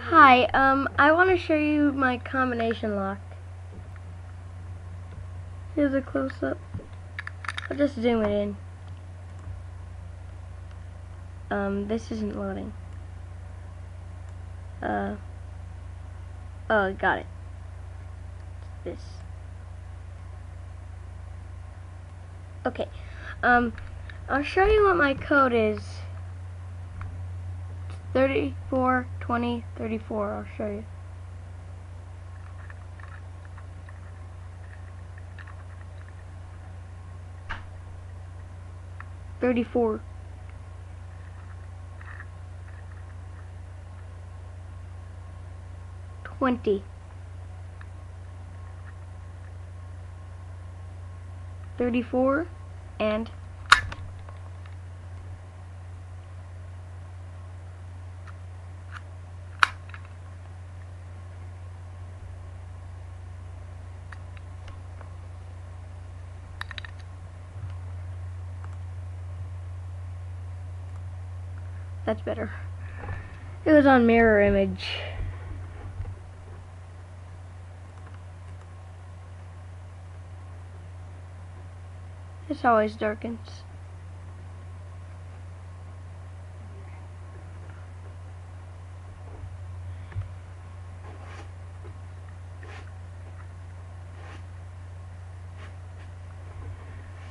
Hi, I want to show you my combination lock. Here's a close-up. I'll just zoom it in. This isn't loading. Oh, got it. This. Okay, I'll show you what my code is. 34 20 34. I'll show you. $34. $20. $34 and that's better. It was on mirror image. This always darkens.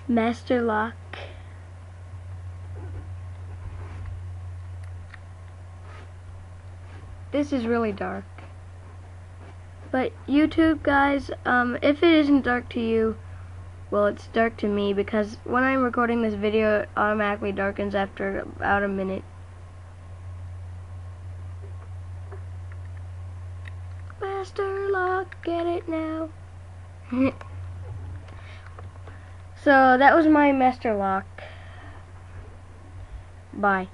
Master lock. This is really dark. But YouTube guys, if it isn't dark to you, well, it's dark to me because when I'm recording this video, it automatically darkens after about a minute. Master lock, get it now. So that was my master lock. Bye.